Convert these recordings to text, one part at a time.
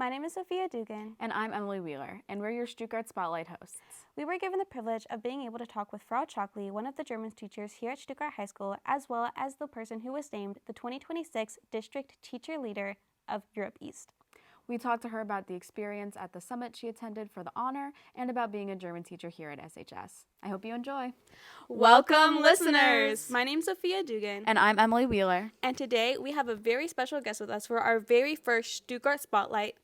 My name is Sophia Dugan. And I'm Emily Wheeler, and we're your Stuttgart Spotlight hosts. We were given the privilege of being able to talk with Frau Chalkley, one of the German teachers here at Stuttgart High School, as well as the person who was named the 2026 District Teacher Leader of Europe East. We talked to her about the experience at the summit she attended for the honor and about being a German teacher here at SHS. I hope you enjoy. Welcome, listeners! My name's Sophia Dugan. And I'm Emily Wheeler. And today we have a very special guest with us for our very first Stuttgart Spotlight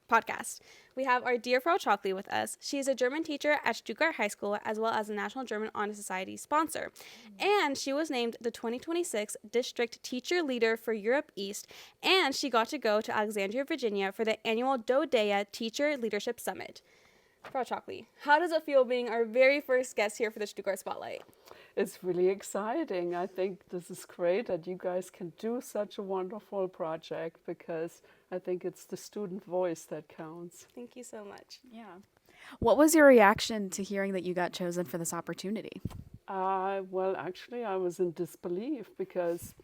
podcast. We have our dear Frau Chalkley with us. She is a German teacher at Stuttgart High School as well as a National German Honor Society sponsor. And she was named the 2026 District Teacher Leader for Europe East, and she got to go to Alexandria, Virginia for the annual DODEA Teacher Leadership Summit. Frau Chalkley, how does it feel being our very first guest here for the Stuttgart Spotlight? It's really exciting. I think this is great that you guys can do such a wonderful project because I think it's the student voice that counts. Thank you so much. Yeah. What was your reaction to hearing that you got chosen for this opportunity? Well, actually, I was in disbelief because,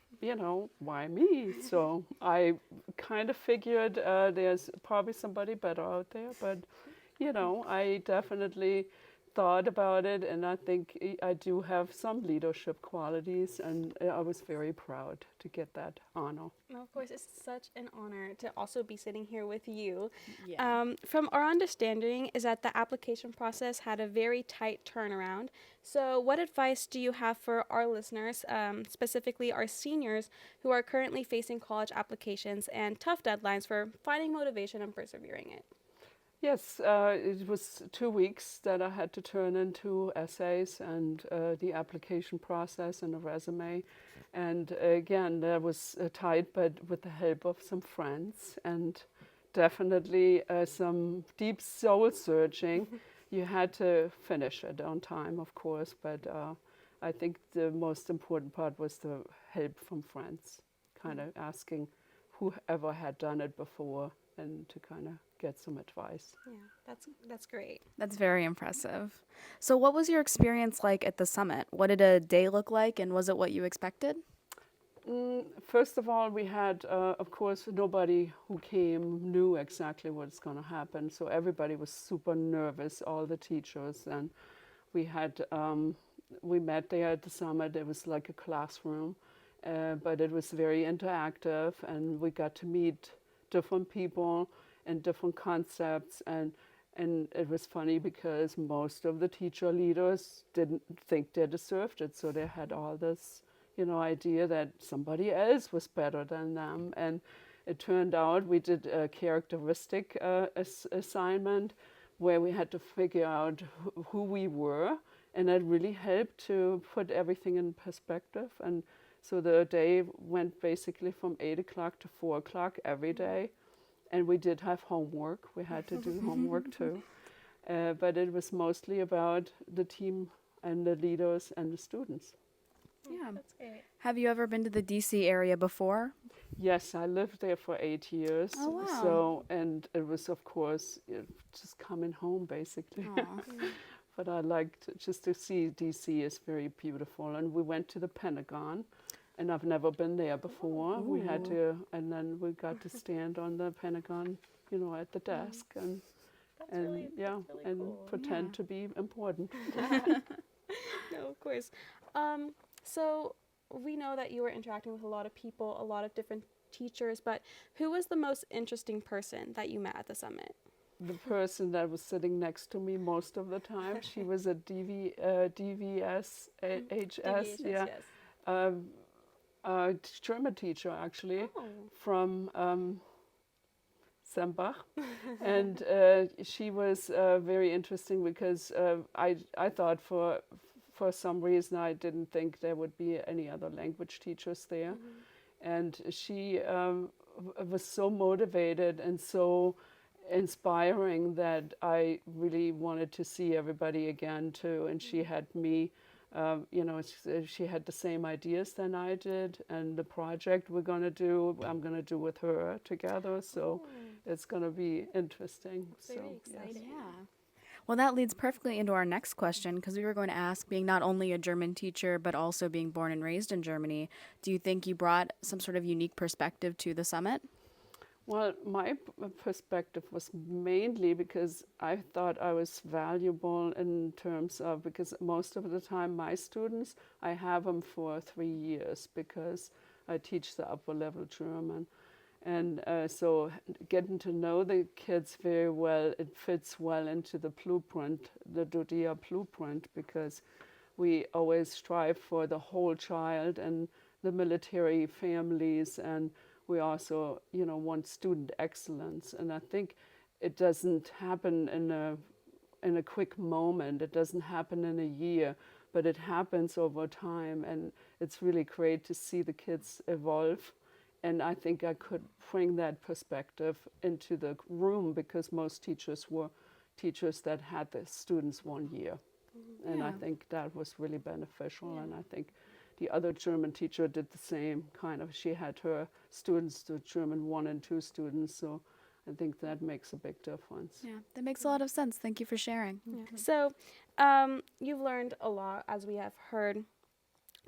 why me? So I kind of figured there's probably somebody better out there, but, I definitely thought about it, and I think I do have some leadership qualities, and I was very proud to get that honor. Well, of course, it's such an honor to also be sitting here with you. Yeah. From our understanding is that the application process had a very tight turnaround. So what advice do you have for our listeners, specifically our seniors who are currently facing college applications and tough deadlines for finding motivation and persevering it? Yes, it was 2 weeks that I had to turn into essays and the application process and a resume. And again, that was tight, but with the help of some friends and definitely some deep soul searching. You had to finish it on time, of course, but I think the most important part was the help from friends, kind of asking whoever had done it before and to kind of get some advice. Yeah, that's great. That's very impressive. So what was your experience like at the summit? What did a day look like, and was it what you expected? First of all, we had, of course, nobody who came knew exactly what's going to happen. So everybody was super nervous, all the teachers. And we had, we met there at the summit. It was like a classroom, but it was very interactive, and we got to meet different people and different concepts, and it was funny because most of the teacher leaders didn't think they deserved it, so they had all this idea that somebody else was better than them. And it turned out we did a characteristic assignment where we had to figure out who we were, and that really helped to put everything in perspective. And so the day went basically from 8 o'clock to 4 o'clock every day. And we did have homework. We had to do homework too. But it was mostly about the team and the leaders and the students. Yeah. That's great. Have you ever been to the DC area before? Yes, I lived there for 8 years. Oh, wow. So, and it was, of course, just coming home basically. But I liked just to see DC is very beautiful. And we went to the Pentagon. And I've never been there before. We had to, and then we got to stand on the Pentagon, at the desk, and Really and cool. pretend to be important. No, of course. So we know that you were interacting with a lot of people, a lot of different teachers, but who was the most interesting person that you met at the summit? The person that was sitting next to me most of the time, she was a DVS, HS, yeah. yes. German teacher, actually, Oh. from Sembach. And she was very interesting because I thought for some reason I didn't think there would be any other language teachers there. And she was so motivated and so inspiring that I really wanted to see everybody again too. And she had me, she had the same ideas than I did, and the project I'm going to do with her together. So it's going to be interesting. Very exciting. Yeah. Well, that leads perfectly into our next question, because we were going to ask, being not only a German teacher, but also being born and raised in Germany, do you think you brought some sort of unique perspective to the summit? Well, my perspective was mainly because I thought I was valuable in terms of, because most of the time my students, I have them for 3 years because I teach the upper level German. And so getting to know the kids very well, it fits well into the blueprint, the DODIA blueprint, because we always strive for the whole child and the military families, and we also, want student excellence. And I think it doesn't happen in a quick moment. It doesn't happen in a year, but it happens over time, and it's really great to see the kids evolve. And I think I could bring that perspective into the room because most teachers were teachers that had the students 1 year. And I think that was really beneficial. And I think the other German teacher did the same kind of. She had her students, the German 1 and 2 students. So I think that makes a big difference. Yeah, that makes a lot of sense. Thank you for sharing. Yeah. So you've learned a lot, as we have heard.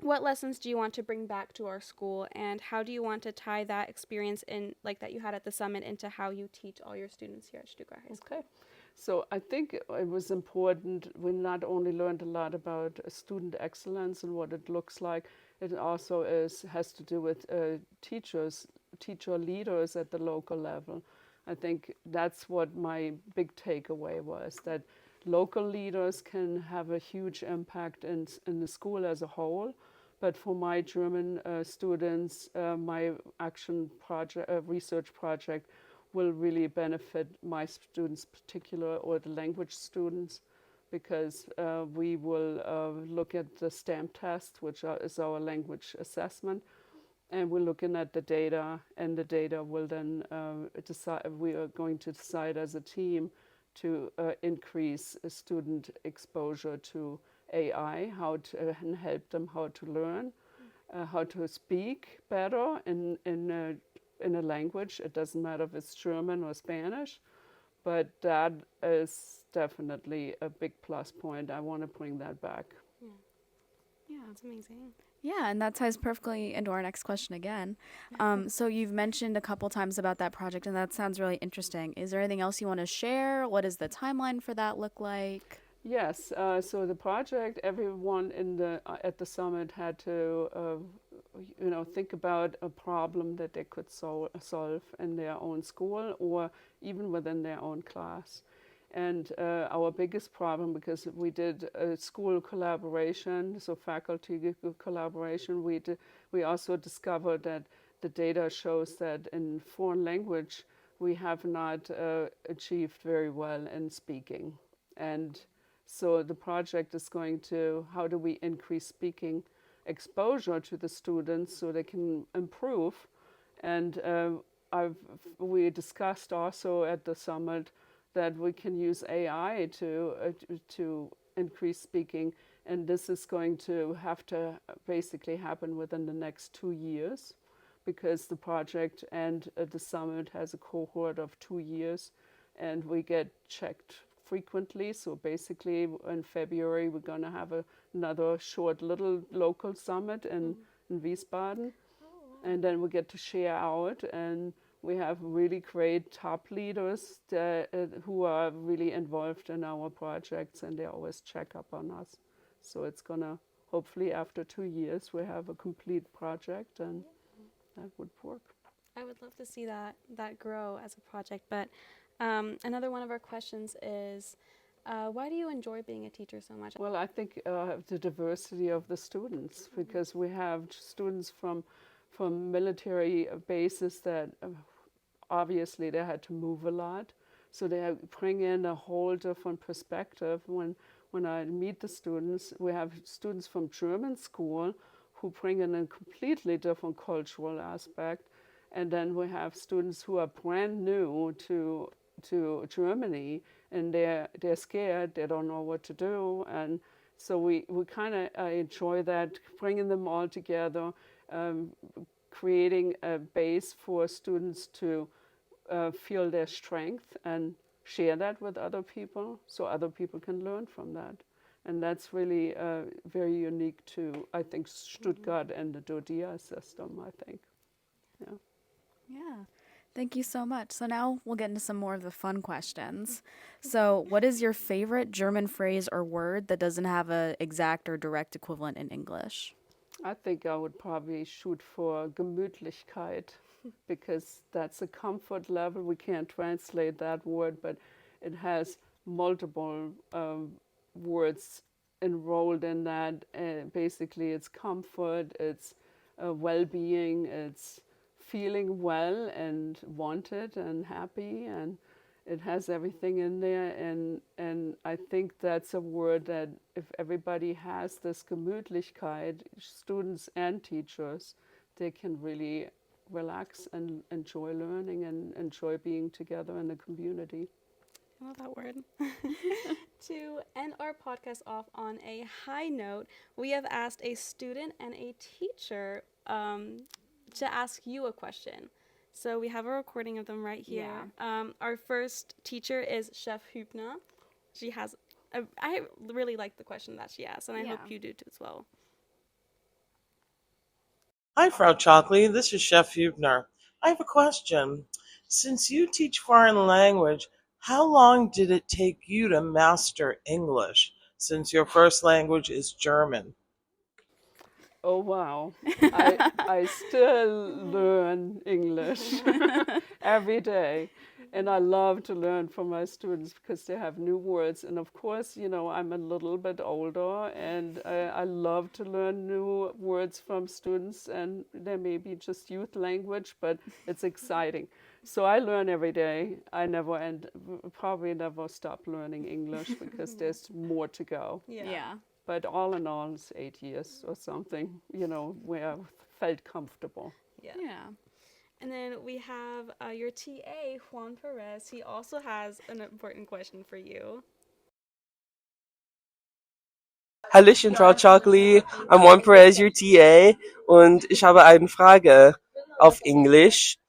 What lessons do you want to bring back to our school, and how do you want to tie that experience in, like that you had at the summit, into how you teach all your students here at Stuttgart High School? Okay. So I think it was important. We not only learned a lot about student excellence and what it looks like, it also has to do with teacher leaders at the local level. I think that's what my big takeaway was, that local leaders can have a huge impact in the school as a whole. But for my German students, my action project, research project, will really benefit my students, particular, or the language students, because we will look at the STAMP test, which is our language assessment, and we're looking at the data, and the data will then decide. We are going to decide as a team to increase student exposure to AI, how to and help them how to learn, how to speak better in a language. It doesn't matter if it's German or Spanish, but that is definitely a big plus point. I want to bring that back. Yeah, that's amazing. Yeah, and that ties perfectly into our next question again. So you've mentioned a couple times about that project, and that sounds really interesting. Is there anything else you want to share? What does the timeline for that look like? Yes. So the project, everyone at the summit had to, think about a problem that they could solve in their own school or even within their own class. And our biggest problem, because we did school collaboration, so faculty collaboration, we also discovered that the data shows that in foreign language we have not achieved very well in speaking. And so the project is going to, how do we increase speaking exposure to the students so they can improve? And we discussed also at the summit that we can use AI to increase speaking, and this is going to have to basically happen within the next 2 years, because the project and the summit has a cohort of 2 years, and we get checked frequently. So basically in February we're going to have another short little local summit in Wiesbaden, and then we get to share out, and we have really great top leaders who are really involved in our projects, and they always check up on us. So it's going to, hopefully after 2 years, we have a complete project, and that would work. I would love to see that grow as a project. But another one of our questions is, why do you enjoy being a teacher so much? Well, I think the diversity of the students, because we have students from military bases that obviously they had to move a lot. So they bring in a whole different perspective. When I meet the students, we have students from German school who bring in a completely different cultural aspect. And then we have students who are brand new to Germany, and they're scared, they don't know what to do. And so we kind of enjoy that, bringing them all together, creating a base for students to feel their strength and share that with other people, so other people can learn from that. And that's really very unique to, I think, Stuttgart and the DODIA system, I think. Yeah. Yeah. Thank you so much. So now we'll get into some more of the fun questions. So, what is your favorite German phrase or word that doesn't have a exact or direct equivalent in English? I think I would probably shoot for Gemütlichkeit because that's a comfort level. We can't translate that word, but it has multiple words enrolled in that. Basically, it's comfort, it's well being, it's feeling well and wanted and happy, and it has everything in there. And I think that's a word that if everybody has this Gemütlichkeit, students and teachers, they can really relax and enjoy learning and enjoy being together in the community. I love that word. To end our podcast off on a high note, we have asked a student and a teacher to ask you a question. So we have a recording of them right here. Our first teacher is Chef Hübner. She has, I really like the question that she asked, and I hope you do too as well. Hi, Frau Chalkley. This is Chef Hubner. I have a question. Since you teach foreign language, how long did it take you to master English, since your first language is German? Oh wow. I still learn English every day. And I love to learn from my students because they have new words. And of course, I'm a little bit older and I love to learn new words from students. And they may be just youth language, but it's exciting. So I learn every day. I probably never stop learning English because there's more to go. Yeah. But all in all, it's 8 years or something, where I felt comfortable. Yeah. And then we have your TA, Juan Perez. He also has an important question for you. Hallöchen, Frau Chalkley. I'm Juan Perez, your TA, und ich habe eine Frage auf Englisch.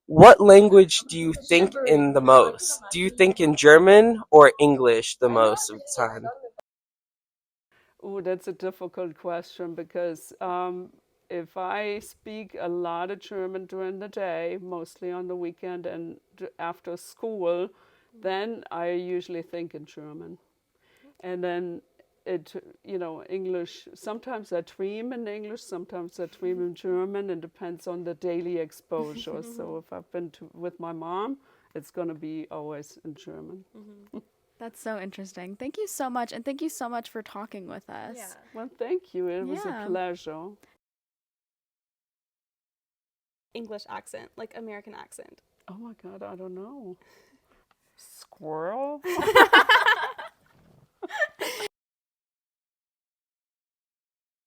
What language do you think in the most? Do you think in German or English the most of the time? Oh, that's a difficult question because if I speak a lot of German during the day, mostly on the weekend and after school, then I usually think in German. And then English, sometimes I dream in English, sometimes I dream in German. It depends on the daily exposure. So if I've been with my mom, it's going to be always in German. That's so interesting. Thank you so much. And thank you so much for talking with us. Yeah. Well, thank you. It was a pleasure. English accent, like American accent. Oh my God, I don't know. Squirrel?